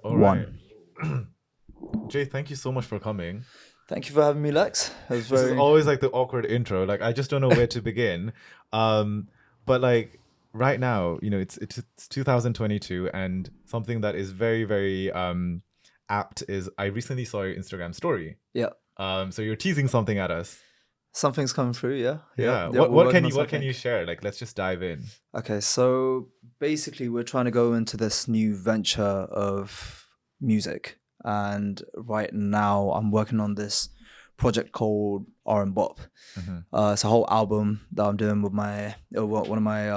All right. One. Jay, thank you so much for coming. Thank you for having me, Lex. It was This is very. always like the awkward intro. Like I just don't know where to begin. But like right now, it's 2022 and something that is very, very apt is I recently saw your Instagram story. Yeah. So you're teasing something at us. Something's coming through. Yeah. Yeah. Yeah. Yeah. What We're what working can on you what can something. you share? Like let's just dive in. Okay. So basically, we're trying to go into this new venture of music, and right now, I'm working on this project called R and Bop. Hmm. It's a whole album that I'm doing with one of my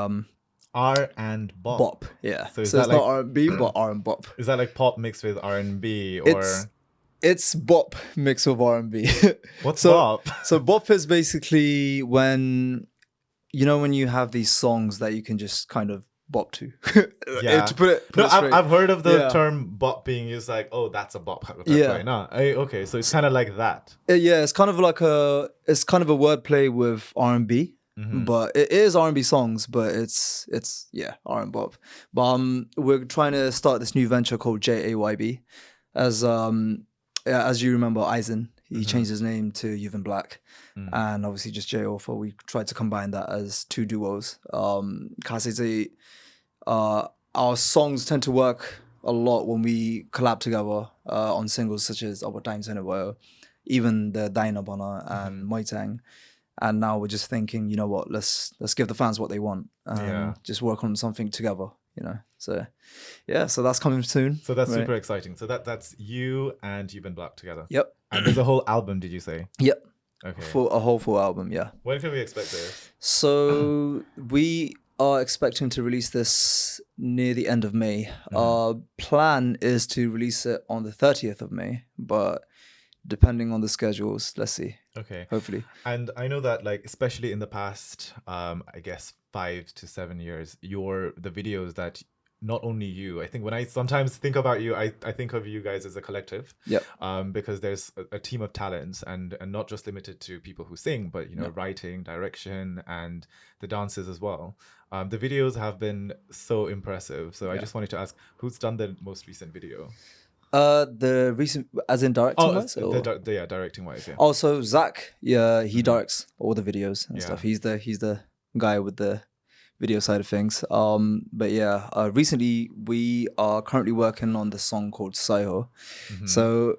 R and bop. bop. Yeah. So is So that it's not like R&B, but R and Bop. is that like pop mixed with R&B It's or it's bop mixed with R&B. what's so bop? so bop is basically when when you have these songs that you can just kind of bop to. Yeah. To put No, it I've straight. I've heard of the Yeah. term bop being used like, oh, that's a bop. That's Yeah. right. No, okay, so it's kind of like that. Yeah, it's kind of like it's kind of a wordplay with R&B. Hmm. But it is R&B songs, but it's yeah, R and bop. But we're trying to start this new venture called JAYB. As yeah, as you remember, Eisen, he Hmm. changed his name to You've Black, Mm. and obviously just J Alpha. We tried to combine that as two duos. Kasi our songs tend to work a lot when we collab together on singles such as Our Time Chaina, even the Dynabana and Maichang. And now we're just thinking, you know what, let's give the fans what they want Yeah. and just work on something together, So yeah, so that's coming soon. So that's Right. super exciting. So that's you and You've Been Black together. Yep. And there's a whole album, did you say? Yep. Okay. For a whole full album, yeah. When can we expect this? So we are expecting to release this near the end of May. Our plan is to release it on the 30th of May, but depending on the schedules, let's see. Okay. Hopefully. And I know that like especially in the past I guess 5 to 7 years, the videos that not only you, I think when I sometimes think about you, I think of you guys as a collective. Yep. Because there's a team of talents and not just limited to people who sing, but Yep. writing, direction, and the dances as well. The videos have been so impressive. So I Yeah. just wanted to ask, who's done the most recent video? The recent, as in directing Oh, wise, or yeah, directing wise, yeah. also Zach. Yeah, he Mhm. directs all the videos and Yeah. stuff. He's the guy with the video side of things. But yeah, recently we are currently working on the song called Saiho. Mhm. So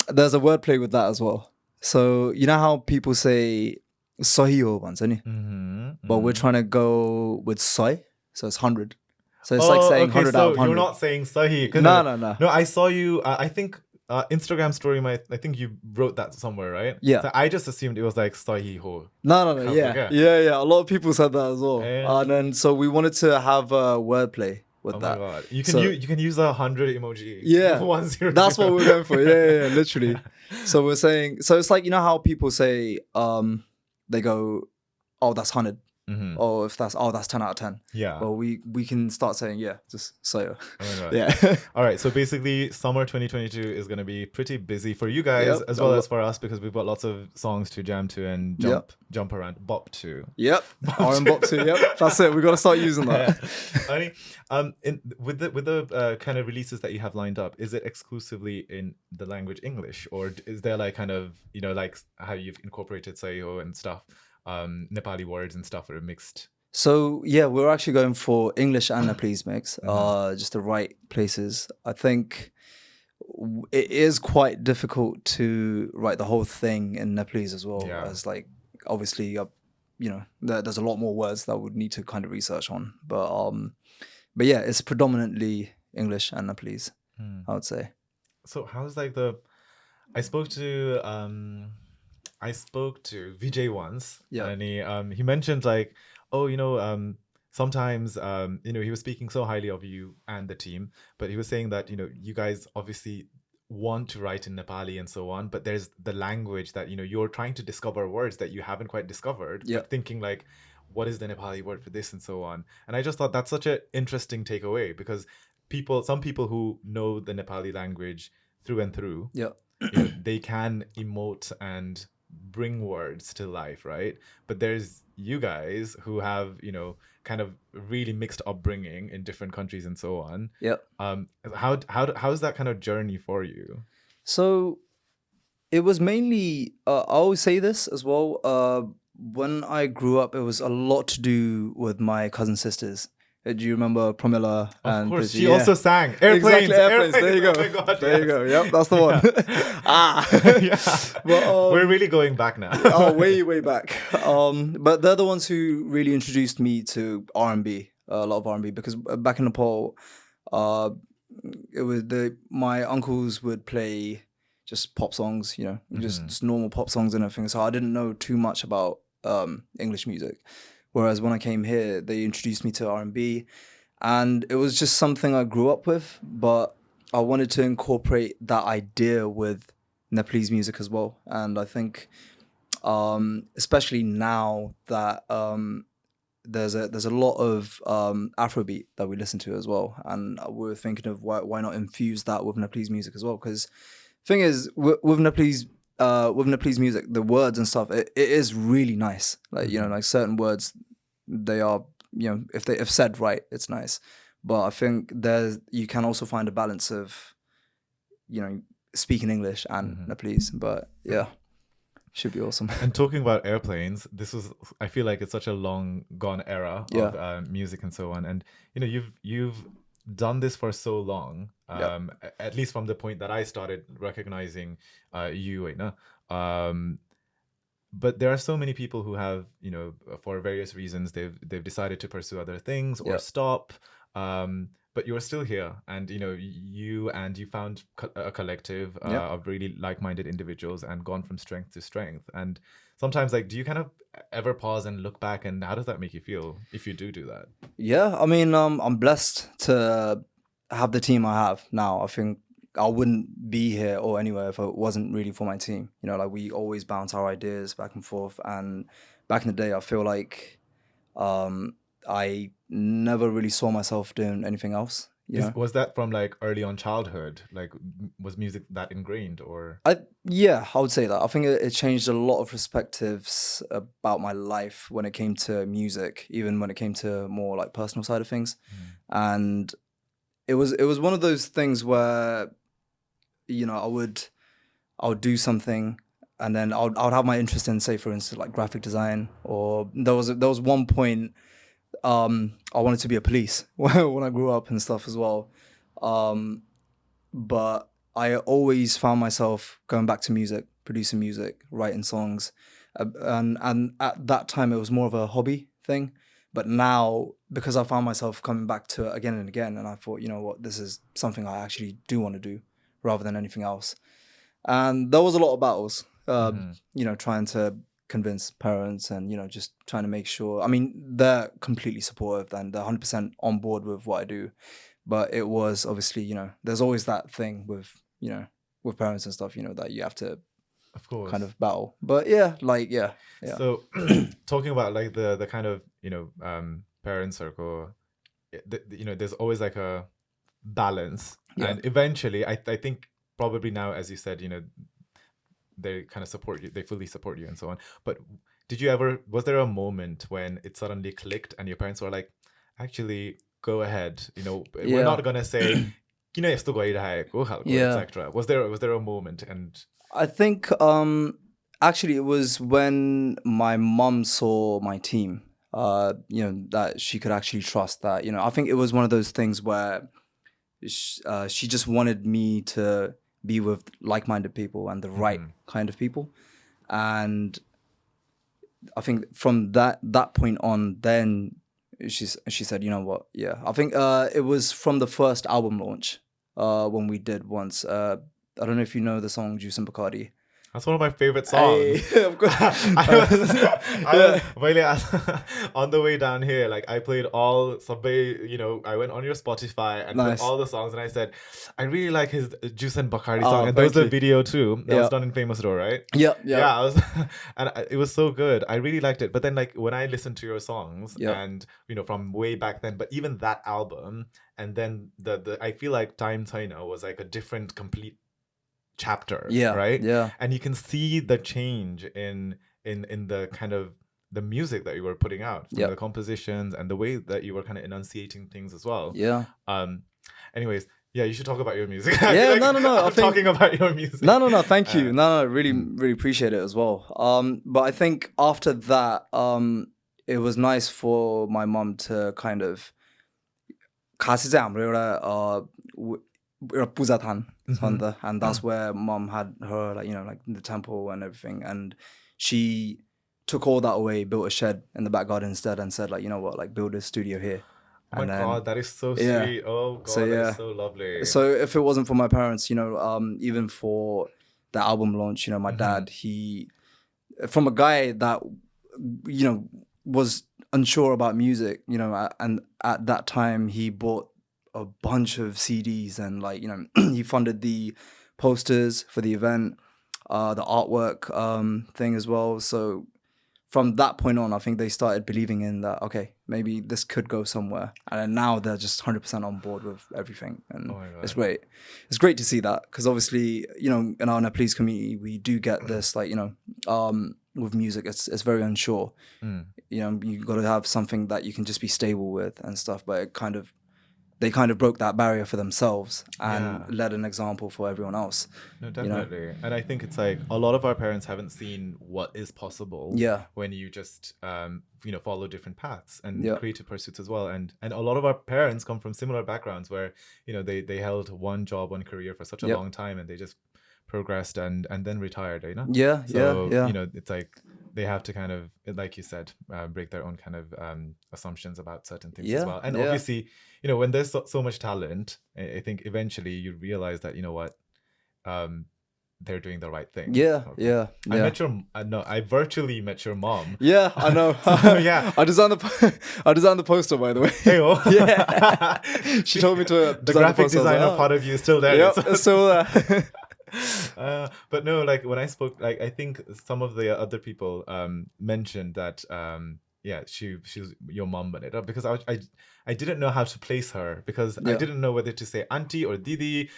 there's a wordplay with that as well. So you know how people say Sohiho once, any? Mhm, But we're mhm. trying to go with Soy, so it's 100. So it's like saying Okay, 100 out of so you're 100. not saying Sahi. No, no, no. No, I saw you. I think Instagram story. I think you wrote that somewhere, right? Yeah. So I just assumed it was like Sahi Ho. No, Kind of yeah, like, yeah. yeah. A lot of people said that as well, Yeah. and then so we wanted to have a wordplay with Oh my that. god, you can So- you can use a 100 emoji. Yeah, 100. That's what we're going for. Yeah, literally. So we're saying, so it's like, you know how people say, they go, oh, that's 100, Mhm. or if that's, oh, that's 10 out of 10. Yeah. Well, we can start saying, yeah, just say it. Oh my god. Yeah. All right, so basically, summer 2022 is going to be pretty busy for you guys Yep. as well as for us because we've got lots of songs to jam to and jump around, bop to. Yep. RM Bop too. Yep. That's it. We got to start using that. I mean, with the kind of releases that you have lined up, is it exclusively in the language English, or is there like kind of like how you've incorporated Sayo and stuff, Nepali words and stuff that are mixed? So yeah, we're actually going for English and Nepalese mix, just the right places. I think it is quite difficult to write the whole thing in Nepalese as well, Yeah. as like obviously, there's a lot more words that I would need to kind of research on. But yeah, it's predominantly English and Nepalese, I would say. So how's like I spoke to Vijay once, Yeah. and he mentioned like, oh, sometimes he was speaking so highly of you and the team, but he was saying that you guys obviously want to write in Nepali and so on, but there's the language that you're trying to discover words that you haven't quite discovered, Yeah. but thinking like, what is the Nepali word for this and so on. And I just thought that's such an interesting takeaway because some people who know the Nepali language through and through, Yeah. they can emote and bring words to life, right? But there's you guys who have, kind of really mixed upbringing in different countries and so on. Yep. How's that kind of journey for you? So it was mainly, I always say this as well. When I grew up, it was a lot to do with my cousin sisters. Do you remember Pramila Of and course, Prissy? she Yeah. also sang Exactly, airplanes. airplanes. There you Oh go. my god, There you yes. go. Yep, that's the one. Yeah. Ah. Yeah. But We're really going back now. oh, way, way back. But they're the ones who really introduced me to R&B, a lot of R&B, because back in Nepal, uh, it was my uncles would play just pop songs, just normal pop songs and everything. So I didn't know too much about English music. Whereas when I came here, they introduced me to R&B, and it was just something I grew up with. But I wanted to incorporate that idea with Nepalese music as well, and I think especially now that there's a lot of Afrobeat that we listen to as well, and we're thinking of why not infuse that with Nepalese music as well. Because thing is, with Nepalese music, the words and stuff, it is really nice. Like like certain words, they are if said right, it's nice. But I think you can also find a balance of speaking English and Nepalese. But yeah. Should be awesome. And talking about airplanes, I feel like it's such a long gone era Yeah. of music and so on. And you've done this for so long, at least from the point that I started recognizing you, you know. But there are so many people who have, for various reasons, they've decided to pursue other things or stop. But you're still here, and you found a collective of really like-minded individuals and gone from strength to strength. And sometimes, like, do you kind of ever pause and look back, and how does that make you feel if you do that? Yeah, I mean, I'm blessed to have the team I have now. I think I wouldn't be here or anywhere if it wasn't really for my team. Like we always bounce our ideas back and forth. And back in the day, I feel like I never really saw myself doing anything else. Was that from like early on childhood? Like, was music that ingrained, or? I would say that. I think it changed a lot of perspectives about my life when it came to music, even when it came to more like personal side of things. And it was one of those things where I would do something, and then I would have my interest in, say, for instance, like graphic design, or there was one point I wanted to be a police when I grew up and stuff as well. But I always found myself going back to music, producing music, writing songs, and at that time it was more of a hobby thing. But now, because I found myself coming back to it again and again, and I thought, you know what, this is something I actually do want to do, rather than anything else. And there was a lot of battles, trying to convince parents and, just trying to make sure. I mean, they're completely supportive and they're 100% on board with what I do. But it was obviously, there's always that thing with, with parents and stuff, that you have to, of course, kind of battle. But yeah. So talking about like the kind of, parent circle, there's always like a balance. And eventually, I think probably now, as you said, they kind of support you, they fully support you and so on. But was there a moment when it suddenly clicked and your parents were like, actually, go ahead, we're not gonna say etc. Was there a moment? And I think actually it was when my mom saw my team, that she could actually trust that, I think it was one of those things where she just wanted me to be with like-minded people and the right kind of people. And I think from that point on, then she said, you know what, I think it was from the first album launch when we did once. I don't know if you know the song Juice and Bacardi. That's one of my favorite songs. Of course. I was on the way down here, like I played all Subway, I went on your Spotify and put all the songs, and I said, I really like his Juice and Bacardi song. And there was a video too that was done in Famous Door, right? Yeah. It was so good. I really liked it. But then like when I listened to your songs and from way back then, but even that album, and then the I feel like Time Chaina was like a different complete chapter, Yeah, right? yeah, And you can see the change in the kind of the music that you were putting out, from yeah, the compositions and the way that you were kind of enunciating things as well. yeah. Um, anyways, yeah, you should talk about your music. I feel Yeah, like no. I I'm think talking about your music. no. Thank you. No, really, Mm, really appreciate it as well. But I think after that, it was nice for my mum to kind of 같이 이제 아무래도 부자탄 mhm. 선다, and that's where mom had her, like, like the temple and everything, and she took all that away, built a shed in the back garden instead, and said, like, you know what, like, build a studio here. Oh my And then God, that is so yeah, sweet. Oh so God, that is yeah, so lovely. so if it wasn't for my parents, even for the album launch, my Mhm. dad, he, from a guy that was unsure about music, and at that time he bought a bunch of CDs, and, like, he funded the posters for the event, the artwork thing as well. So from that point on, I think they started believing in that, okay, maybe this could go somewhere. And then now they're just 100% on board with everything. Oh And my it's God. great. It's great to see that, because obviously, in our Nepalese community, we do get this, like, with music, it's very unsure. Mm. You got to have something that you can just be stable with and stuff. But they kind of broke that barrier for themselves and Yeah. led an example for everyone else, No, you know? definitely. And I think it's like a lot of our parents haven't seen what is possible Yeah. when you just follow different paths and Yeah. creative pursuits as well. And a lot of our parents come from similar backgrounds where, they held one job, one career for such a Yep. long time, and they just progressed and then retired. Yeah. Yeah. So, Yeah. it's like they have to kind of, like you said, break their own kind of assumptions about certain things as Yeah. well. And Yeah. obviously, when there's so much talent, I think eventually you realize that, um, they're doing the right thing. Yeah. Okay. Yeah. I Yeah. met your, no, I virtually met your mom. Yeah, I know. So yeah, I designed I designed the poster, by the way. hey, oh, Yeah, she see, told me to the design the graphic poster. I was like, designer oh, part of you is still there. yep, it's still there. But no, like when I spoke, like I think some of the other people mentioned that yeah, she's your mom brought it up, because I didn't know how to place her, because I Yeah, didn't know whether to say auntie or didi,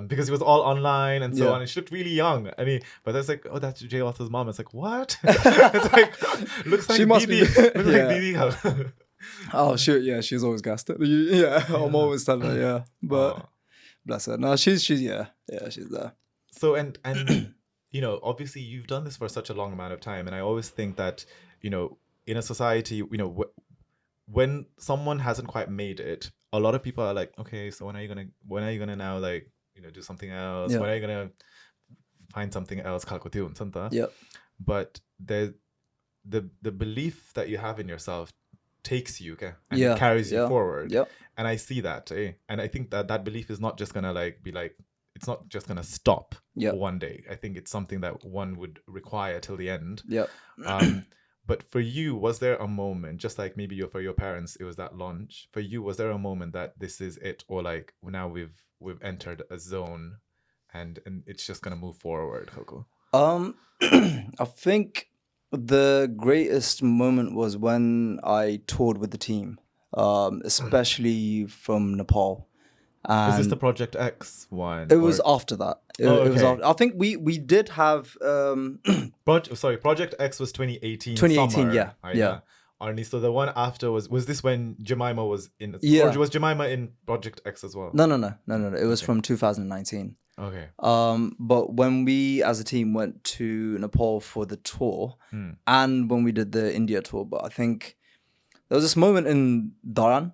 because it was all online and so yeah. on. And she looked really young. I mean, but I was like, oh, that's Jay Arthur's mom. It's like, what? It's like, looks like She must be. Didi. Looks like Yeah. Didi. Oh, shit. Yeah, she's always gassed it. Yeah, I'm Yeah. always telling her. Yeah, but Oh. bless her. No, she's yeah, she's there. So and obviously you've done this for such a long amount of time, and I always think that in a society, when someone hasn't quite made it, a lot of people are like, okay, so when are you gonna now, like, do something else? Yeah, When are you gonna find something else? Kalkotiun, santa. yeah, But the belief that you have in yourself takes you, okay, and it yeah, carries you yeah, forward. yeah, And I see that, and I think that belief is not just gonna like be like, it's not just gonna stop yeah, one day. I think it's something that one would require till the end. yeah. But for you, was there a moment, just like maybe for your parents, it was that launch? For you, was there a moment that this is it, or like now we've entered a zone, and it's just gonna move forward, Coco? I think the greatest moment was when I toured with the team, especially from Nepal. Is this the And Project X one? it was Or after that. oh, It was okay. after. I think we did have Project X was 2018 2018. summer. Yeah, yeah, Arnie, so the one after was this when Jemima was in, or yeah. was Jemima in Project X as well? No. It was Okay. from 2019. Okay. But when we as a team went to Nepal for the tour, Hmm. and when we did the India tour, but I think there was this moment in Dharan.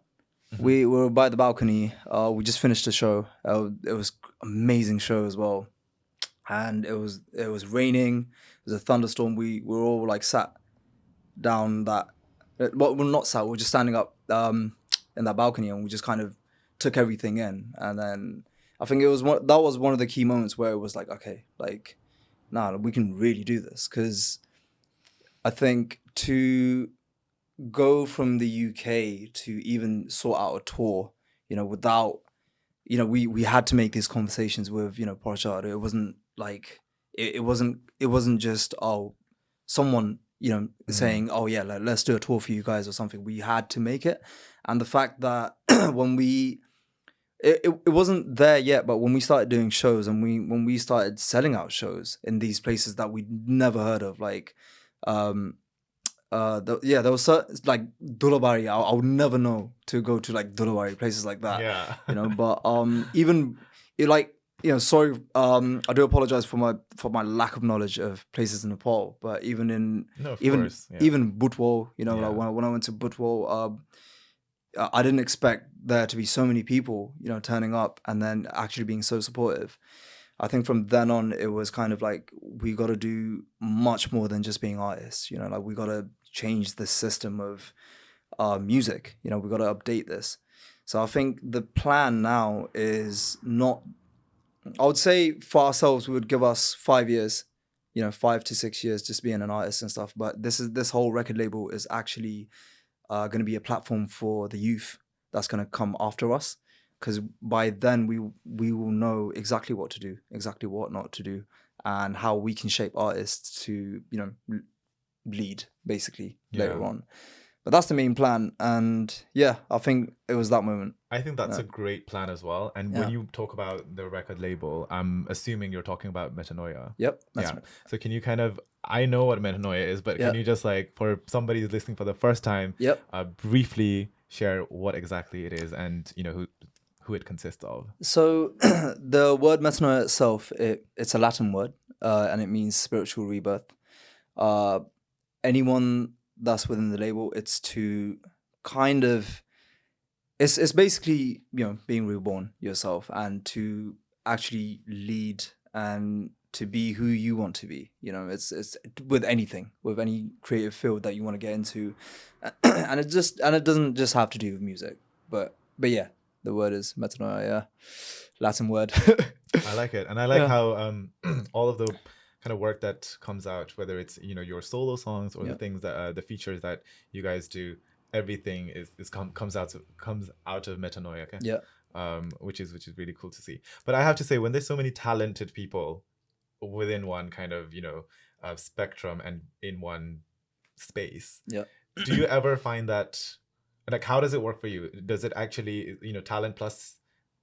We were by the balcony. We just finished the show. It was amazing show as well, and it was raining. It was a thunderstorm. We were all like sat down that. Well, we're not sat. We were just standing up in that balcony, and we just kind of took everything in. And then I think that was one of the key moments where it was like, okay, like, nah, we can really do this, because I think to go from the UK to even sort out a tour, without, we had to make these conversations with, Parshad. It wasn't like, it wasn't just, someone, saying, oh yeah, let's do a tour for you guys or something. We had to make it. And the fact that when it wasn't there yet, but when we started doing shows and when we started selling out shows in these places that we'd never heard of, like there was certain like Dulabari. I would never know to go to like Dulabari, places like that, Yeah. but even like sorry, I do apologize for my lack of knowledge of places in Nepal, but even in No, of even course. Yeah. even Butwal, like Yeah. when I went to Butwal, I didn't expect there to be so many people, turning up and then actually being so supportive. I think from then on, it was kind of like we got to do much more than just being artists. Like we got to change the system of music. We got to update this. So I think the plan now is not. I would say for ourselves, we would give us 5 years, 5 to 6 years, just being an artist and stuff. But this whole record label is actually going to be a platform for the youth that's going to come after us, because by then we will know exactly what to do, exactly what not to do, and how we can shape artists to lead basically later Yeah. on. But that's the main plan, and yeah, I think it was that moment. I think that's Yeah, a great plan as well. And when yeah, you talk about the record label, I'm assuming you're talking about Metanoia. yep, that's Yeah. right. So can you kind of, I know what Metanoia is, but Yeah, can you just like, for somebody who's listening for the first time, yep. briefly share what exactly it is and, who it consists of? So the word metanoia itself, it's a Latin word, and it means spiritual rebirth. Uh, Anyone that's within the label, it's to kind of it's basically being reborn yourself and to actually lead and to be who you want to be. It's with anything, with any creative field that you want to get into, and it doesn't just have to do with music, but yeah, the word is metanoia, yeah, Latin word. I like it. And I like Yeah, how all of the kind of work that comes out, whether it's, your solo songs or the yeah, things that the features that you guys do, everything comes out of Metanoia, okay? yeah, Which is really cool to see. But I have to say, when there's so many talented people within one kind of, spectrum and in one space, yeah. do you ever find that, like, how does it work for you? Does it actually, talent plus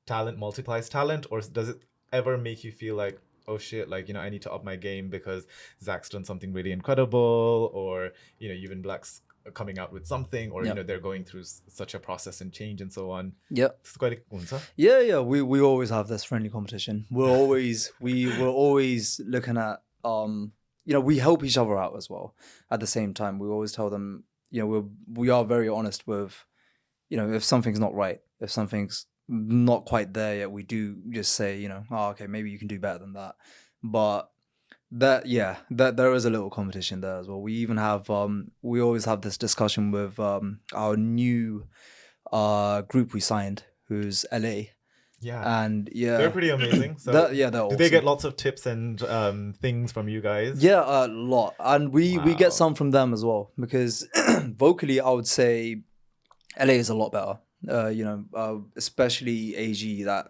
talent multiplies talent, or does it ever make you feel like, oh shit, like, I need to up my game because Zach's done something really incredible, or, even Black's coming out with something, or, Yeah. they're going through such a process and change and so on? Yeah. It's quite a Yeah. We always have this friendly competition. We're always looking at we help each other out as well. At the same time, we always tell them, we are very honest with, if something's not right, if something's not quite there yet, we do just say, oh, okay, maybe you can do better than that. But that there is a little competition there as well. We even have we always have this discussion with our new group we signed, who's LA. Yeah. And yeah, They're pretty amazing. So they're do they awesome. get lots of tips and things from you guys? Yeah, a lot, and we get Wow. some from them as well, because vocally, I would say LA is a lot better. Especially AG, that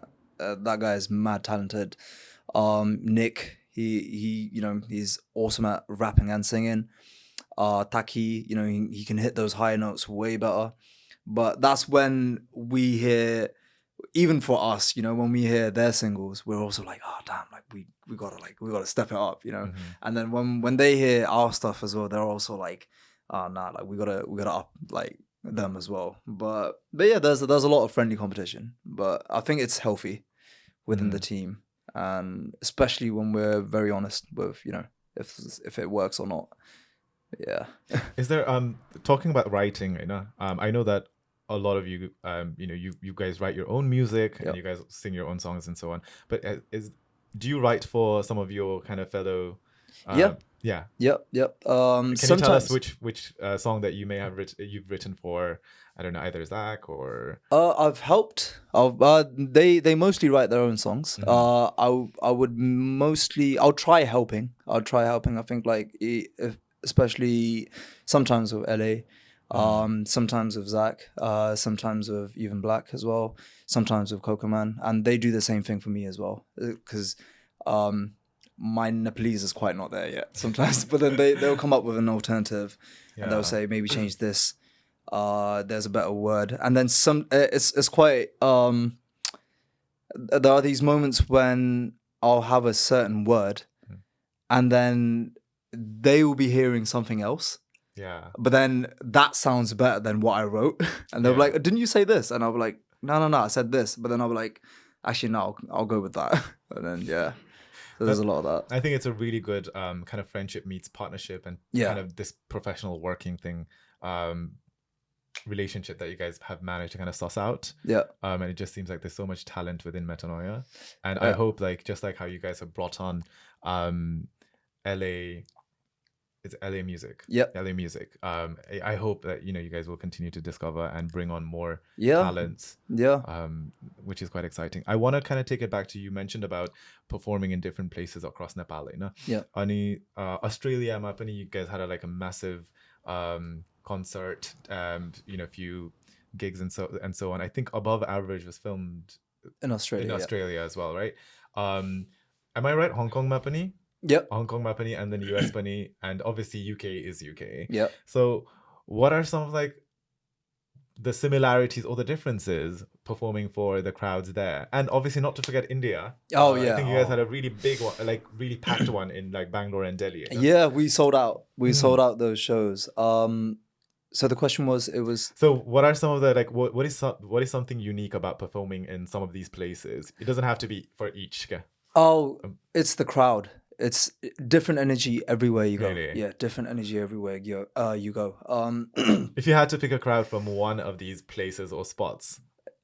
guy is mad talented. Nick, he's awesome at rapping and singing. Taki, he can hit those high notes way better. But that's when we hear, even for us, when we hear their singles, we're also like, oh damn, like we gotta step it up. And then when they hear our stuff as well, they're also like, oh nah, like we gotta up like them as well. But yeah, there's a lot of friendly competition, but I think it's healthy within the team, and especially when we're very honest with if it works or not. Yeah. Is there talking about writing, I know that a lot of you you guys write your own music and Yep. you guys sing your own songs and so on. But do you write for some of your kind of fellow Yeah. yeah. Yep. Can you tell us Sometimes which song that you've written for, I don't know, either Zach or I've helped. They mostly write their own songs. I would mostly. I'll try helping. I think especially sometimes with LA, sometimes with Zach, sometimes with even Black as well, sometimes with Coco Man, and they do the same thing for me as well. Because my Nepalese is quite not there yet sometimes, but then they'll come up with an alternative, and they'll say maybe change this. There's a better word, and then some. It's quite there are these moments when I'll have a certain word, Mm. and then they will be hearing something else. Yeah. But then that sounds better than what I wrote. And they'll be Yeah. like, didn't you say this? And I'll be like, no, I said this. But then I'll be like, actually, no, I'll go with that. And then, yeah. So there's That a lot of that. I think it's a really good kind of friendship meets partnership and kind Yeah. of this professional working thing um, relationship that you guys have managed to kind of suss out. Yeah. And it just seems like there's so much talent within Metanoia. And I Yeah. hope like just like how you guys have brought on LA, it's LA music. Yep. LA music. I hope that you guys will continue to discover and bring on more Yeah. talents, Yeah. which is quite exciting. I want to kind of take it back to you mentioned about performing in different places across Nepal. Yeah. Ani Australia, Mapani, you guys had like a massive concert, few gigs and so on. I think Above Average was filmed In in Australia. Yeah. Australia as well, right? Am I right? Hong Kong Mapani? Yep. Hong Kong Mapani and then US Pani, and obviously UK is UK. Yep. So, what are some of like the similarities or the differences performing for the crowds there? And obviously, not to forget India. Oh, I yeah. think you guys had a really big one, like really packed one in like Bangalore and Delhi. Yeah, we sold out. We Mm. sold out those shows. So the question was, it was So, what are some of the like what is something unique about performing in some of these places? It doesn't have to be for each. Okay? it's the crowd. It's different energy everywhere you go. Really? Yeah, different energy everywhere you go. If you had to pick a crowd from one of these places or spots,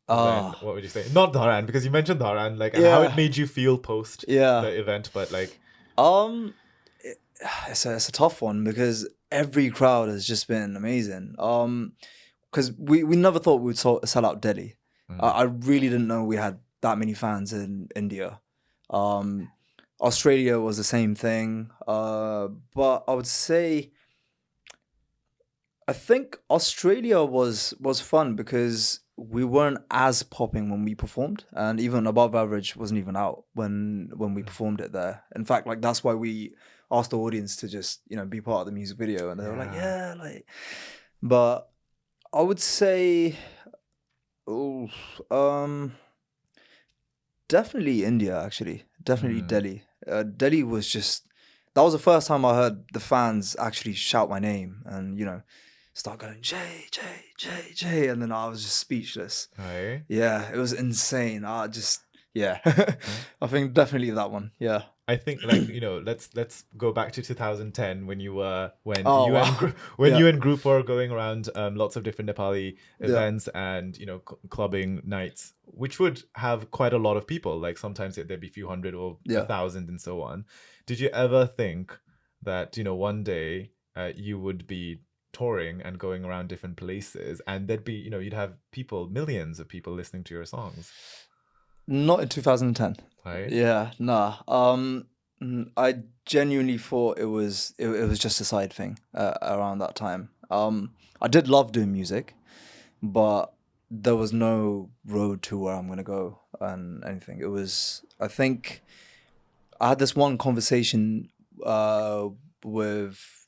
then Ah, what would you say? Not Dharan, because you mentioned Dharan, like, and how it yeah, made you feel post yeah. the event, but like, It, it's a tough one because every crowd has just been amazing. Because we never thought we'd sell out Delhi. I really didn't know we had that many fans in India. Australia was the same thing. But I would say I think Australia was fun because we weren't as popping when we performed, and even Above Average wasn't even out when we performed it there. In fact, like that's why we asked the audience to just be part of the music video, and they were like, yeah. yeah, like. But I would say, oh, definitely India. Actually, definitely Delhi. Delhi was just that was the first time I heard the fans actually shout my name and start going Jay, Jay, Jay, Jay, and then I was just speechless. Right. Yeah, it was insane. Yeah, I think definitely that one. Yeah. I think like let's go back to 2010 when Oh you and wow. when Yeah. you and group were going around lots of different Nepali Yeah. events and clubbing nights, which would have quite a lot of people. Like sometimes there'd be a few hundred or a Yeah. thousand and so on. Did you ever think that one day you would be touring and going around different places and there'd be you'd have millions of people listening to your songs, Not in 2010. right? Yeah, nah. I genuinely thought it was just a side thing around that time. I did love doing music, but there was no road to where I'm gonna go and anything. I think I had this one conversation with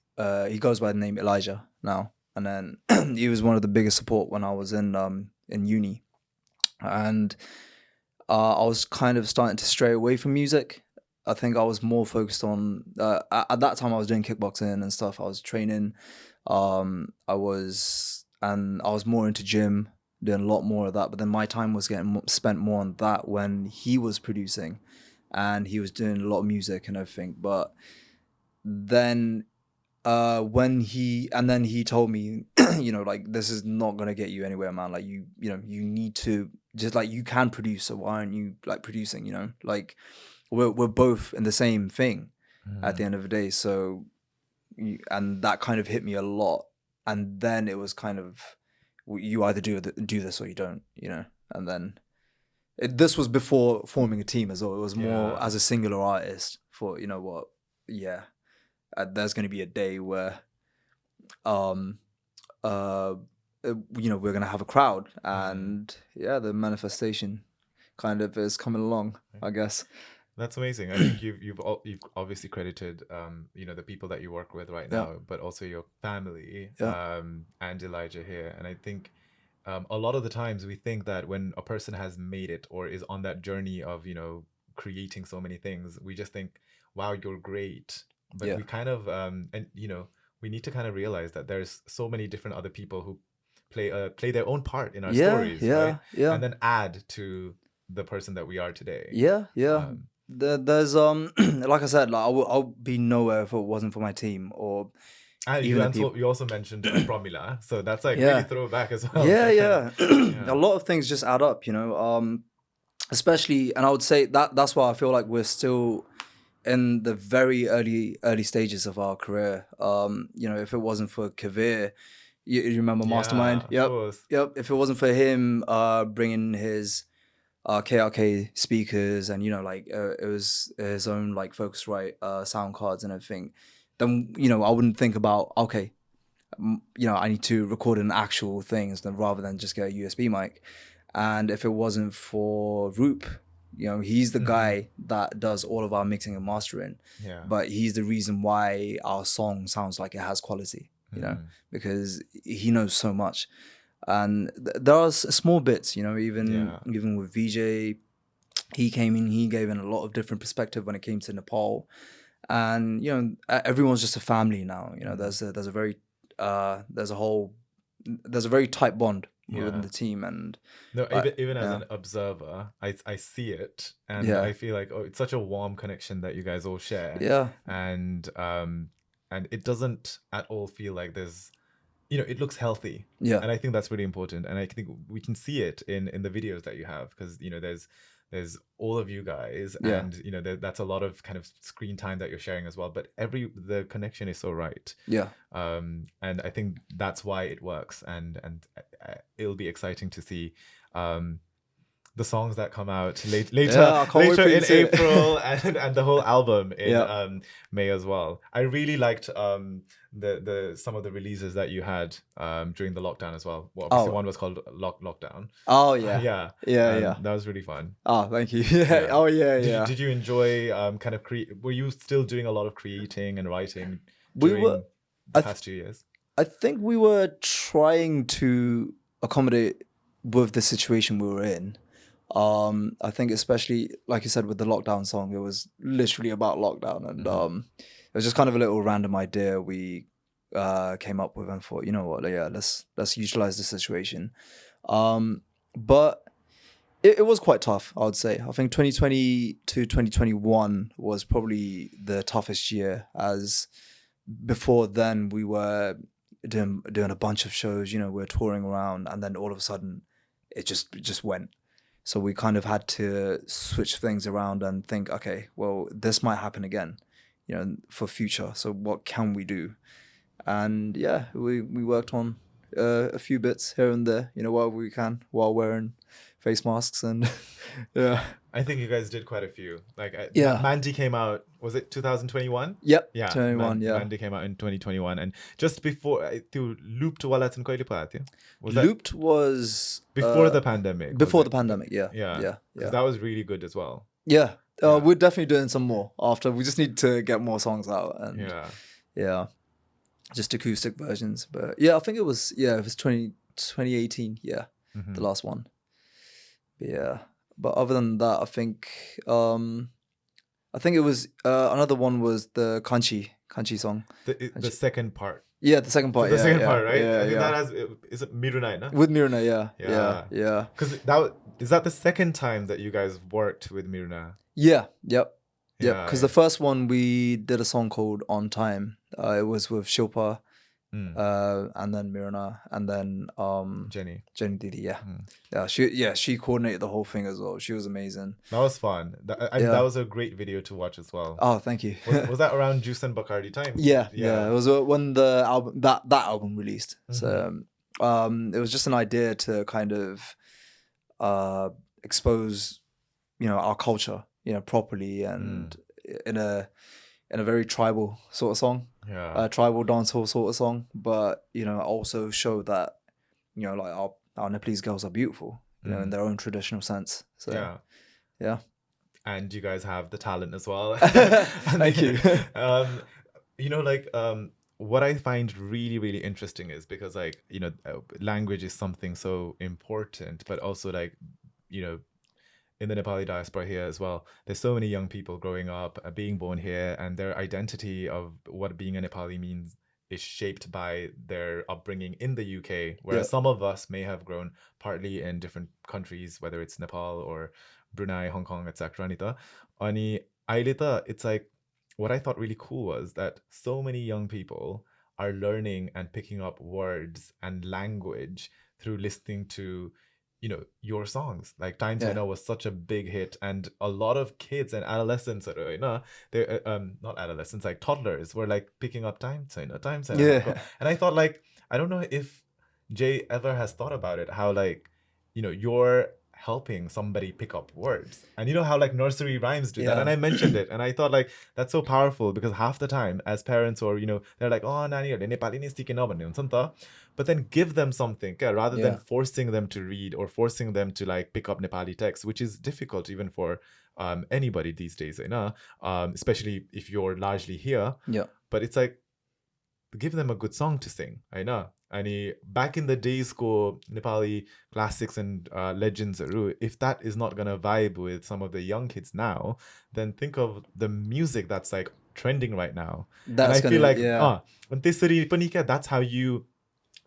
he goes by the name Elijah now, and then he was one of the biggest support when I was in uni, and I was kind of starting to stray away from music. I think I was more focused on at that time I was doing kickboxing and stuff. I was training. I was more into gym, doing a lot more of that. But then my time was getting spent more on that when he was producing, and he was doing a lot of music and everything. But then then he told me, like this is not gonna get you anywhere, man. Like you need to just like you can produce, so why aren't you like producing? Like we're both in the same thing at the end of the day. So and that kind of hit me a lot. And then it was kind of you either do this or you don't, And then this was before forming a team as well. It was more Yeah. as a singular artist for what, yeah. There's going to be a day where um we're going to have a crowd, and yeah, the manifestation kind of is coming along, I guess. That's amazing. I think you've obviously credited the people that you work with right Yeah. now, but also your family Yeah. and Elijah here. And I think a lot of the times we think that when a person has made it or is on that journey of, creating so many things, we just think, wow, you're great. But Yeah. we kind of, and we need to kind of realize that there's so many different other people who play their own part in our Yeah, stories, right? yeah, yeah, And then add to the person that we are today. yeah, yeah. Um, There's like I said, like I'll be nowhere if it wasn't for my team or and even you the also people. you also mentioned Promila, so that's like really Yeah, throwback as well. yeah, That kind of, yeah. A yeah, lot of things just add up, you know. Especially, and I would say that's why I feel like we're still in the very early stages of our career. You know, if it wasn't for Kavir, you remember yeah, Mastermind? of Yep, course, yep. If it wasn't for him, bringing his KRK speakers and like it was his own like Focusrite sound cards and everything, then I wouldn't think about okay, I need to record an actual things then rather than just get a USB mic. And if it wasn't for Roop, he's the hmm guy that does all of our mixing and mastering, yeah, but he's the reason why our song sounds like it has quality, hmm because he knows so much. And there are small bits, even yeah, even with VJ, he came in, he gave in a lot of different perspective when it came to Nepal. And everyone's just a family now. hmm There's a very there's a whole there's a very tight bond within yeah. the team. And No, uh, even as yeah, an observer, I see it, and yeah, I feel like, oh, it's such a warm connection that you guys all share, yeah, and it doesn't at all feel like there's, it looks healthy, yeah, and I think that's really important, and I think we can see it in the videos that you have, because there's all of you guys, yeah, and that's a lot of kind of screen time that you're sharing as well, but the connection is so right. yeah. And I think that's why it works, and it'll be exciting to see um, the songs that come out later Yeah, I can't wait later for you in to see April, it. and the whole album in Yeah. May as well. I really liked the some of the releases that you had during the lockdown as well. Well, obviously Oh, one was called Lockdown. oh yeah, Yeah, yeah, yeah. that was really fun. Oh, thank you. Yeah. Yeah. Oh yeah, Did you yeah. did you enjoy kind of were you still doing a lot of creating and writing We were. during the I th- past 2 years? I think we were trying to accommodate with the situation we were in. I think especially like you said with the lockdown song, it was literally about lockdown, and Hmm it was just kind of a little random idea we came up with and thought, you know what, yeah, let's utilize the situation. But it was quite tough, I would say. I think 2020 to 2021 was probably the toughest year, as before then we were doing a bunch of shows, we were touring around, and then all of a sudden it just went. So we kind of had to switch things around and think, okay, well, this might happen again, for future. So what can we do? And yeah, we worked on a few bits here and there, while we can, while wearing face masks and yeah, I think you guys did quite a few. Like yeah, Mandy came out, was it 2021? yep, Yeah, 21, yeah. Mandy came out in 2021, and just before to Looped Walat and Koili Pati. Was that Looped was before the pandemic? Was before the it? pandemic, yeah, Yeah, yeah, because yeah, that was really good as well. yeah. Yeah, We're definitely doing some more after. We just need to get more songs out, and yeah. yeah, just acoustic versions. But yeah, I think it was 2018, yeah, the hmm last one. But yeah, but other than that, I think it was another one was the Kanchi song. The Kanchi. second part. Yeah, the second So part. the Yeah, second yeah, part, right? yeah, I think that yeah. has is it Mirunai, no? With Mirna, yeah, yeah, Yeah, yeah, because is that the second time that you guys worked with Miruna? yeah, yep, yep. Yeah, Because the yeah. first one we did a song called "On Time." It was with Shilpa, Mm, and then Mirna, and then Jenny. Jenny Didi. Yeah, Mm. she coordinated the whole thing as well. She was amazing. That was fun. And that Yeah. was a great video to watch as well. Oh, thank you. Was that around Juice and Bacardi time? Yeah, yeah. It Yeah. was when the album that album released. hmm So it was just an idea to kind of uh expose, our culture, properly, and Mm, in a very tribal sort of song, yeah. tribal dancehall sort of song, but also show that like our Nepalese girls are beautiful, in Mm, their own traditional sense. So yeah. yeah. And you guys have the talent as well. And Thank you. um, like what I find really, really interesting is because, like, language is something so important, but also, like, you know, in the Nepali diaspora here as well, there's so many young people growing up, being born here, and their identity of what being a Nepali means is shaped by their upbringing in the UK. Yeah, Whereas some of us may have grown partly in different countries, whether it's Nepal or Brunei, Hong Kong, etc. Anita. Ani Ailita, it's like what I thought really cool was that so many young people are learning and picking up words and language through listening to your songs. Like Time yeah, Chaina was such a big hit, and a lot of kids and adolescents, they not adolescents, like toddlers, were like picking up Time Chaina, yeah, and I thought, like, I don't know if Jay ever has thought about it, how, like, you're helping somebody pick up words, and you know how, like, nursery rhymes do that, and yeah, I mentioned it, and I thought, like, that's so powerful, because half the time as parents, or they're like, oh nani Nepali ni sikin भन्ने हुन्छ नि त, but then give them something, okay, rather than yeah, forcing them to read or forcing them to, like, pick up Nepali text, which is difficult even for anybody these days, especially if you're largely here. yeah, But it's like, give them a good song to sing, होइन? अनि back in the days को Nepali classics and legends, if that is not gonna vibe with some of the young kids now, then think of the music that's, like, trending right now. And that's I feel gonna, like yeah, अनि त्यसरी पनि क्या, that's how you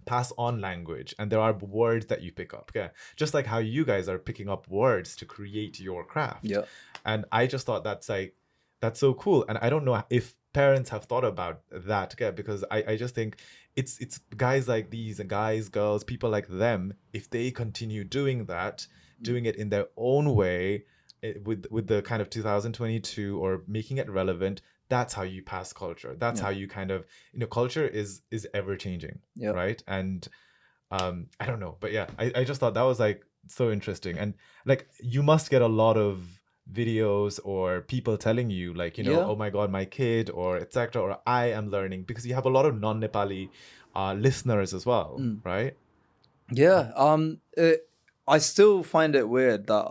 pass on language, and there are words that you pick up, okay, just like how you guys are picking up words to create your craft. yeah, And I just thought that's so cool, and I don't know if parents have thought about that, okay, because I just think it's guys like these, and guys, girls, people like them, if they continue doing that, doing it in their own way, with the kind of 2022, or making it relevant, that's how you pass culture. That's yeah, how you kind of, culture is ever changing, yeah, right? And I don't know, but yeah, I just thought that was, like, so interesting. And, like, you must get a lot of videos or people telling you, like, yeah. oh my god, my kid, or etc., or I am learning, because you have a lot of non-Nepali listeners as well, Mm. right? Yeah. I still find it weird that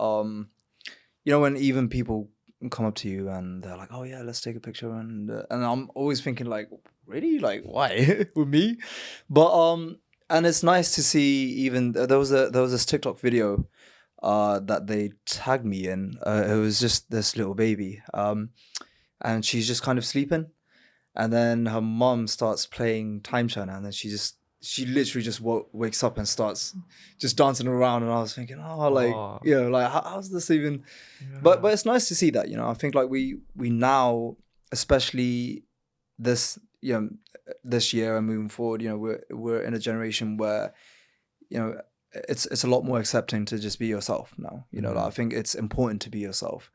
when even people come up to you and they're like, "Oh yeah, let's take a picture," and I'm always thinking like, "Really? Like, why with me?" But and it's nice to see. Even there was this TikTok video that they tagged me in. It was just this little baby, and she's just kind of sleeping, and then her mom starts playing Time Chaina, and then she literally just wakes up and starts just dancing around, and I was thinking, oh, like, Oh, like how's this even? But yeah. it's nice to see that, I think like we now, especially this this year and moving forward, we're in a generation where it's a lot more accepting to just be yourself now. Like, I think it's important to be yourself,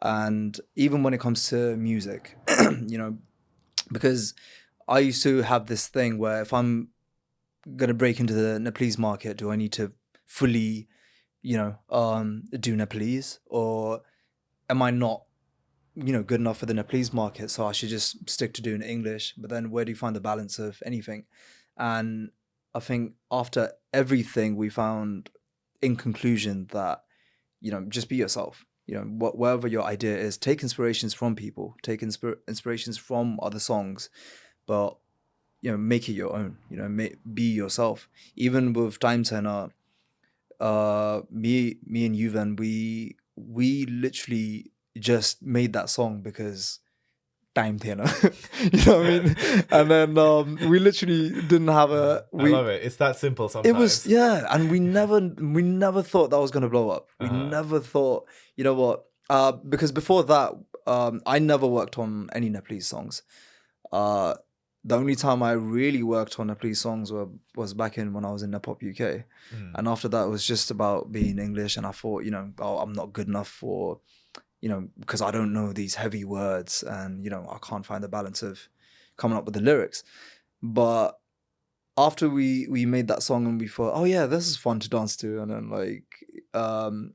and even when it comes to music, because I used to have this thing where if I'm gonna break into the Nepalese market, do I need to fully, do Nepalese, or am I not, good enough for the Nepalese market? So I should just stick to doing English. But then where do you find the balance of anything? And I think after everything, we found in conclusion that, just be yourself. Whatever your idea is, take inspirations from people, take inspirations from other songs, but make it your own. Be yourself. Even with Time Turner, me and Yuvan, we literally just made that song because Time Turner. You know what I mean? And then we literally didn't have I love it. It's that simple it was, sometimes. yeah, and we never thought that was gonna blow up. We Uh-huh. never thought, you know what? Because before that, I never worked on any Nepalese songs. Uh, the only time I really worked on Nepalese songs was back in when I was in Nepop UK, Mm. and after that it was just about being English. And I thought, oh, I'm not good enough for, because I don't know these heavy words, and I can't find the balance of coming up with the lyrics. But after we made that song and we thought, oh yeah, this is fun to dance to, and then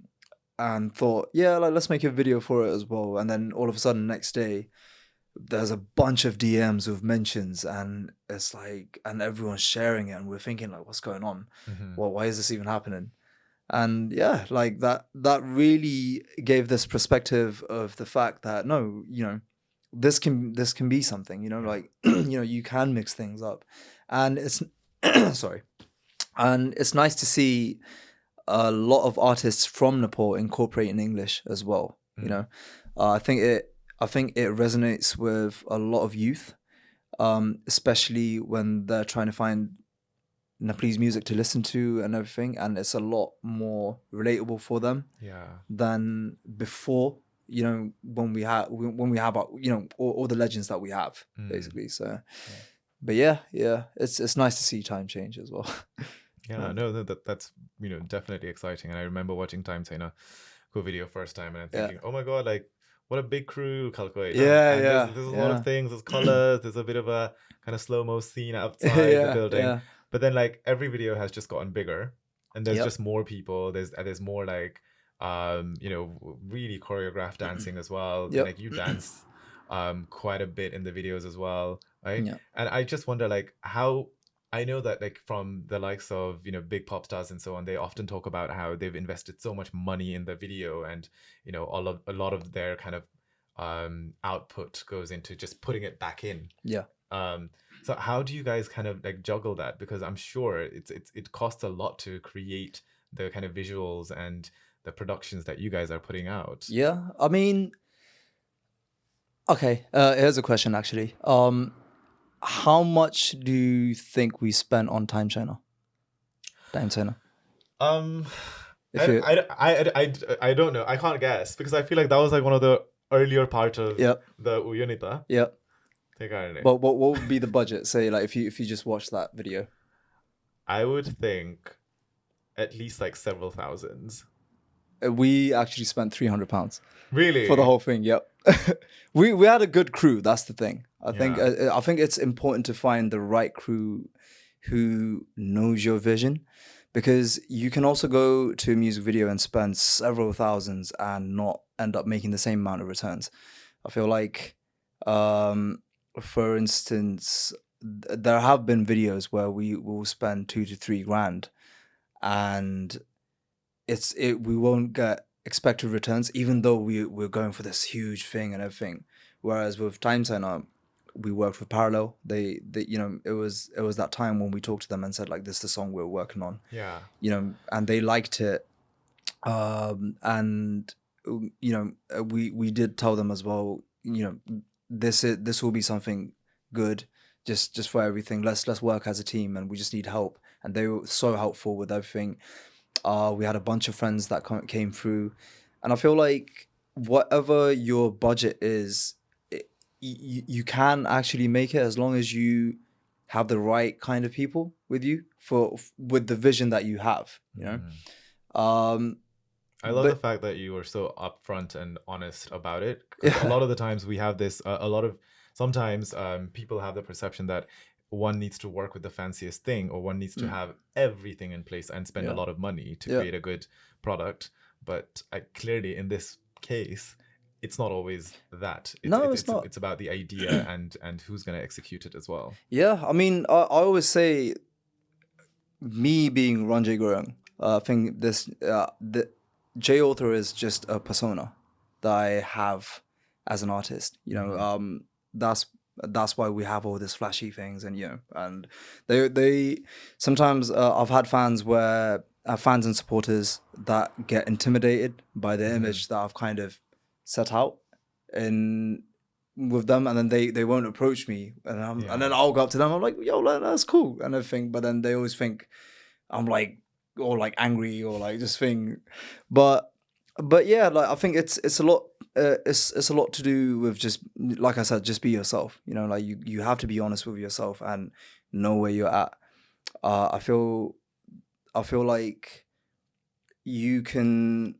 and thought, yeah, like, let's make a video for it as well. And then all of a sudden, next day, there's a bunch of DMs with mentions, and it's like, and everyone's sharing it, and we're thinking like, what's going on? Hmm. Well, why is this even happening? And yeah, like that really gave this perspective of the fact that no, this can be something, you know, Yeah. like you can mix things up, and it's sorry, and it's nice to see a lot of artists from Nepal incorporating English as well. You Mm. know, I think it resonates with a lot of youth, especially when they're trying to find Nepalese music to listen to and everything, and it's a lot more relatable for them Yeah. than before. You know, when we have our, all the legends that we have Mm. basically. So, Yeah. but yeah, it's nice to see time change as well. Yeah, no, that's definitely exciting. And I remember watching Time Chaina video first time, and I'm Yeah, thinking, oh my god, like what a big crew, Kalkoi. yeah, And yeah, there's a lot of yeah, things, there's colors, there's a bit of a kind of slow mo scene outside the yeah, building, yeah. but then like every video has just gotten bigger, and there's Yep. just more people. There's more like really choreographed dancing as well. Yep. Like you dance quite a bit in the videos as well, right? Yeah. And I just wonder like how I know that like from the likes of big pop stars and so on, they often talk about how they've invested so much money in the video, and a lot of their kind of output goes into just putting it back in. Yeah. Um, so how do you guys kind of like juggle that? Because I'm sure it costs a lot to create the kind of visuals and the productions that you guys are putting out. Yeah. I mean, okay. Here's a question actually. How much do you think we spent on Time China? Time China. Um, If you, I don't know. I can't guess because I feel like that was like one of the earlier part of yep, the Uyunita. yep. Take out. What would be the budget? Say like if you just watch that video. I would think at least like several thousands. We actually spent £300 for the Really? whole thing. Yep. We had a good crew. That's the thing. Yeah. I think it's important to find the right crew who knows your vision, because you can also go to a music video and spend several thousands and not end up making the same amount of returns. I feel like, um, for instance, there have been videos where we will spend 2 to 3 grand, and we won't get expected returns, even though we're going for this huge thing and everything. Whereas with Time Center, we worked with Parallel. They it was that time when we talked to them and said like, this is the song we're working on, Yeah. and they liked it. And we did tell them as well, this will be something good, just for everything. Let's work as a team, and we just need help. And they were so helpful with everything. We had a bunch of friends that came through, and I feel like whatever your budget is, you can actually make it, as long as you have the right kind of people with you with the vision that you have. Mm. Um, I love the but fact that you were so upfront and honest about it, because a yeah, lot of the times we have this, a lot of sometimes people have the perception that one needs to work with the fanciest thing, or one needs to mm, have everything in place and spend a yeah, lot of money to yeah. create a good product. But clearly, in this case, it's not always that. No, it's not. It's about the idea and who's going to execute it as well. Yeah, I mean, I always say, me being Ranjay Gurung, I think the J author is just a persona that I have as an artist. Mm. That's why we have all these flashy things, and and they sometimes, I've had fans and supporters that get intimidated by the Mm. image that I've kind of set out in with them, and then they won't approach me, and Yeah. then I'll go up to them. I'm like, yo, that's cool and everything, but then they always think I'm like, or like angry, or like just thing. But yeah, like I think it's a lot. It's a lot to do with, just like I said, just be yourself. Like you have to be honest with yourself and know where you're at. I feel like you can,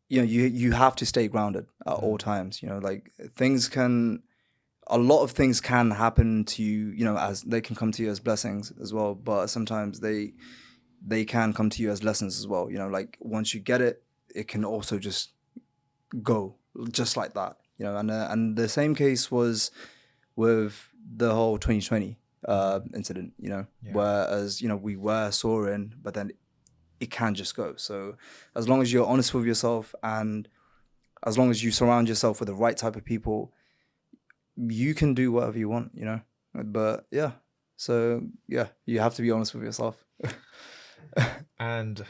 you have to stay grounded at all Mm. times. Like a lot of things can happen to you, as they can come to you as blessings as well, but sometimes they can come to you as lessons as well. Like once you get it, it can also just go just like that. And the same case was with the whole 2020 Mm. incident. Yeah. Whereas we were soaring, but then it can just go. So as long as you're honest with yourself, and as long as you surround yourself with the right type of people, you can do whatever you want, you know. But yeah, so yeah, you have to be honest with yourself. And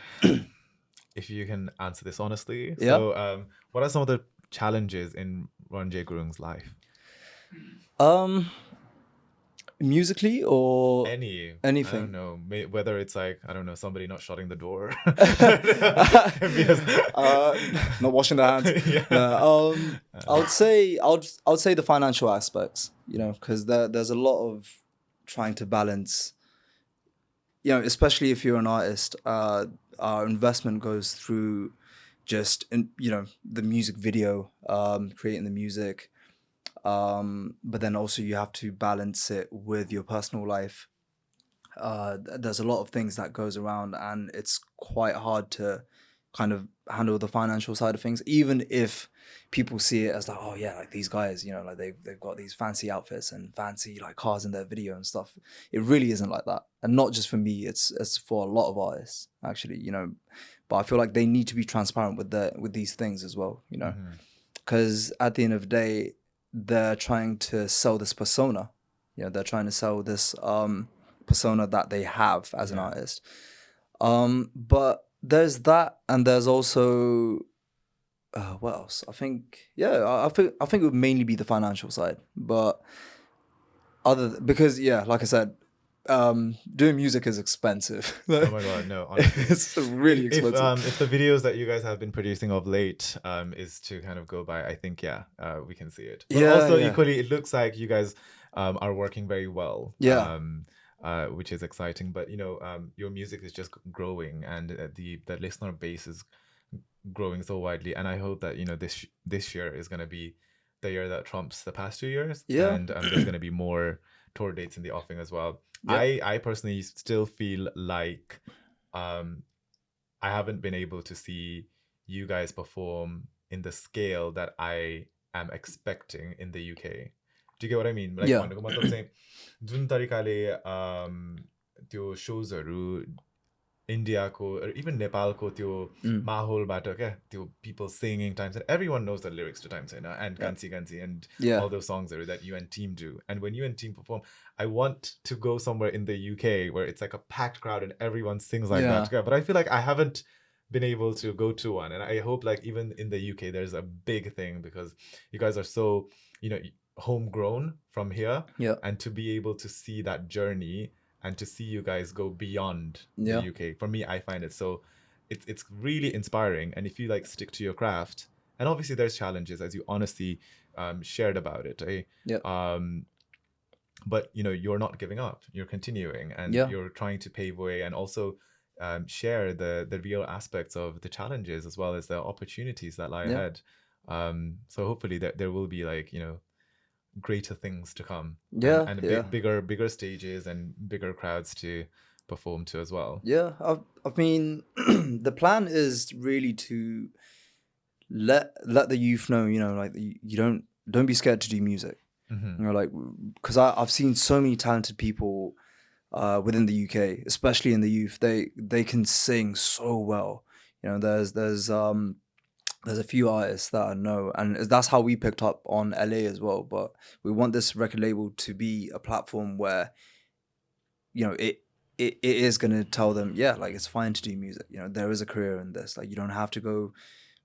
if you can answer this honestly, Yeah. so what are some of the challenges in Ron J. Gurung's life? Um, musically or Any, I don't anything. know, whether it's like, I don't know, somebody not shutting the door. Because, uh, not washing their hands. yeah. No, I would say the financial aspects, you know, because there's a lot of trying to balance, you know, especially if you're an artist. Our investment goes through just you know, the music video, creating the music, but then also you have to balance it with your personal life. There's a lot of things that goes around, and it's quite hard to kind of handle the financial side of things, even if people see it as like, oh yeah, like these guys, you know, like they've got these fancy outfits and fancy like cars in their video and stuff. It really isn't like that, and not just for me. It's for a lot of artists actually, you know. But I feel like they need to be transparent with these things as well, you know, Mhm. because at the end of the day, they're trying to sell this persona. You know, they're trying to sell this persona that they have as an Yeah. artist. But there's that, and there's also what else? I think I think it would mainly be the financial side, but because yeah, like I said, doing music is expensive. Oh my God, no, honestly. It's really expensive. If the videos that you guys have been producing of late is to kind of go by, I think yeah, we can see it. But Yeah, also yeah, equally, it looks like you guys are working very well. yeah, Which is exciting. But you know, your music is just growing, and the listener base is growing so widely. And I hope that you know this year is going to be the year that trumps the past 2 years, yeah, and there's going to be more tour dates in the offing as well. yeah, I personally still feel like um, I haven't been able to see you guys perform in the scale that I am expecting in the UK. Do you get what I mean? Like yeah, भनेको मतलब चाहिँ जुन तरिकाले त्यो सोजहरू इन्डियाको even नेपालको त्यो mm, माहौलबाट क्या त्यो people singing Time Chaina, everyone knows the lyrics to Time Chaina and yeah, Kanchi Kanchi and yeah, all those songs that you and team do. And when you and team perform, I want to go somewhere in the UK where it's like a packed crowd and everyone sings like yeah, that. Yeah, but I feel like I haven't been able to go to one. And I hope like even in the UK there's a big thing because you guys are so, you know, homegrown from here, yeah, and to be able to see that journey and to see you guys go beyond the yeah, UK. For me, I find it so it's really inspiring. And if you like stick to your craft, and obviously there's challenges as you honestly shared about it, eh? yeah, Um, but you know you're not giving up. You're continuing, and yeah, you're trying to pave way, and also share the real aspects of the challenges as well as the opportunities that lie yeah, ahead. So hopefully there will be like you know greater things to come, yeah, and yeah. bigger stages and bigger crowds to perform to as well. Yeah, I mean, the plan is really to let the youth know, you know, like you don't be scared to do music. Hmm. You know, like because I've seen so many talented people within the UK, especially in the youth. They can sing so well. You know, there's a few artists that I know, and that's how we picked up on LA as well. But we want this record label to be a platform where, you know, it is going to tell them, yeah, like it's fine to do music. You know, there is a career in this. Like you don't have to go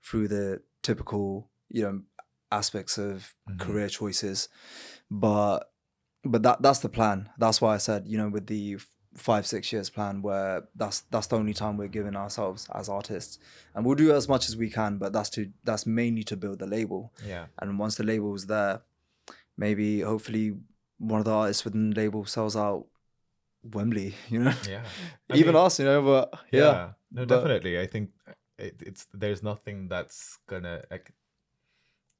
through the typical, you know, aspects of Hmm. career choices. But that's the plan. That's why I said, you know, with the 5-6 years plan, where that's the only time we're giving ourselves as artists, and we'll do as much as we can. But that's mainly to build the label, Yeah. and once the label's there, maybe hopefully one of the artists within the label sells out Wembley, you know, Yeah. I even mean, us, you know, but yeah, yeah. No, but definitely. I think it's there's nothing that's gonna like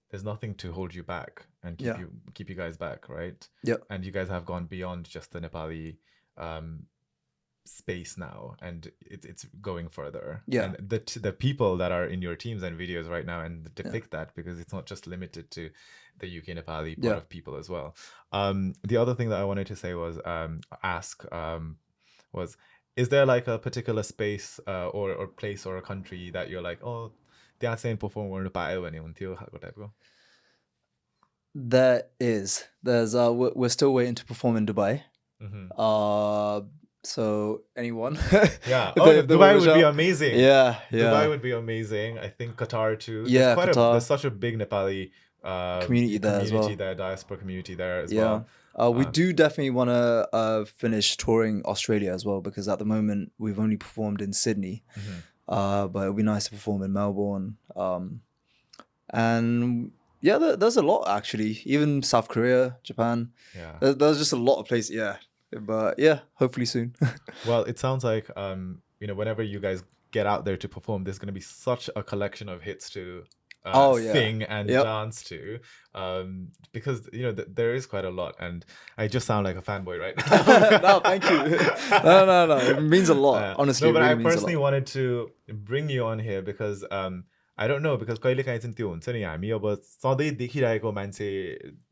there's nothing to hold you back and yeah, keep you guys back, right? yeah, And you guys have gone beyond just the Nepali um space now, and it's going further, yeah, and the people that are in your teams and videos right now and yeah, depict that, because it's not just limited to the UK Nepali part yeah. of people as well. The other thing that I wanted to say was ask was, is there like a particular space or place or a country that you're like, oh, त्यहाँ चाहिँ perform गर्नु पायो भने हुन्थ्यो खालको टाइपको? We're still waiting to perform in Dubai. Mm-hmm. So anyone, Yeah. if Oh, they no, if they want to Dubai reach would be out, amazing. yeah, Dubai yeah, would be amazing. I think Qatar too. yeah, There's Qatar such a big Nepali community there as community well. there, diaspora community there as Yeah. well. We Um, do definitely want to finish touring Australia as well because at the moment we've only performed in Sydney. mhm. But it'd be nice to perform in Melbourne. And yeah, there's a lot actually. Even South Korea, Japan. Yeah. There's just a lot of places. Yeah, but yeah, hopefully soon. Well, it sounds like whenever you guys get out there to perform, there's going to be such a collection of hits to Oh yeah. sing and Yep. dance to, because there is quite a lot, and I just sound like a fanboy right now. No, thank you. No. It means a lot. Honestly, No, it but I really means a personally lot. wanted to bring you on here because I don't know, because कहिलेकाहीँ चाहिँ त्यो हुन्छ नि हामी अब सधैँ देखिरहेको मान्छे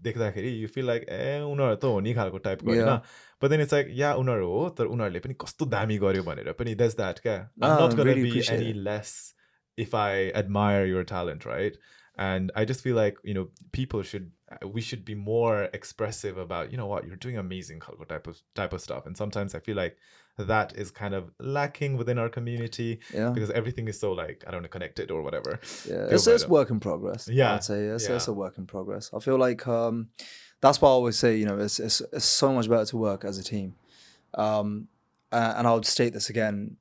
देख्दाखेरि you feel like उनीहरू त हो नि खालको टाइपको होइन. Yeah. But then it's like, yeah, उनीहरू हो तर उनीहरूले पनि कस्तो दामी गर्यो भनेर पनि there's that क्या. I'm No, I not gonna really be appreciate any it. less if I admire your talent, right? And I just feel like we should be more expressive about, you know what, you're doing amazing खालको type of stuff. And sometimes I feel like that is kind of lacking within our community Yeah. because everything is so like, I don't know, connected or whatever. Yeah, Feel it's better. work in progress. Yeah, I'd say it's yeah. a work in progress. I feel like that's why I always say, it's so much better to work as a team. And I would state this again,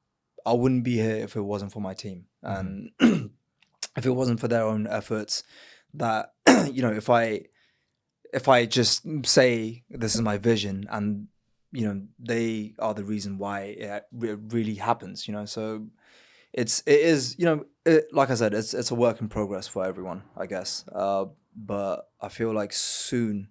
I wouldn't be here if it wasn't for my team, and if it wasn't for their own efforts. That if I just say this is my vision and they are the reason why it really happens, so it is like I said, it's a work in progress for everyone, I guess, but I feel like soon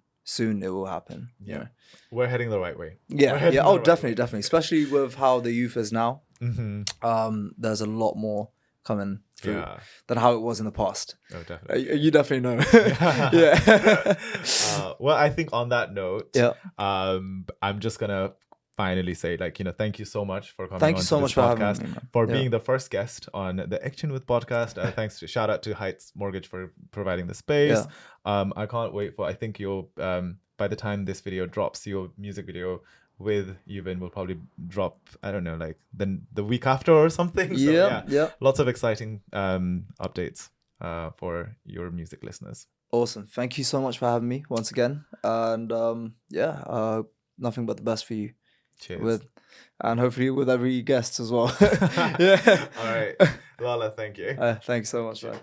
it will happen. Yeah, we're heading the right way. Yeah. Oh, definitely, especially with how the youth is now. There's a lot more coming through than how it was in the past. Oh, definitely. You definitely know. Yeah. Well, I think on that note, Yeah. I'm just gonna finally say, like, thank you so much for coming Thank on you so to much this for having podcast, me, man. for Yeah. being the first guest on the Action with podcast. Shout out to Heights Mortgage for providing the space. I can't wait for, I think you'll by the time this video drops, your music video with Yuvin will probably drop, I don't know, like the week after or something. So Yeah. lots of exciting updates for your music listeners. Awesome. Thank you so much for having me once again. And nothing but the best for you. Cheers. And hopefully with every guest as well. Yeah. All right. Lala, thank you. Thanks so much, man.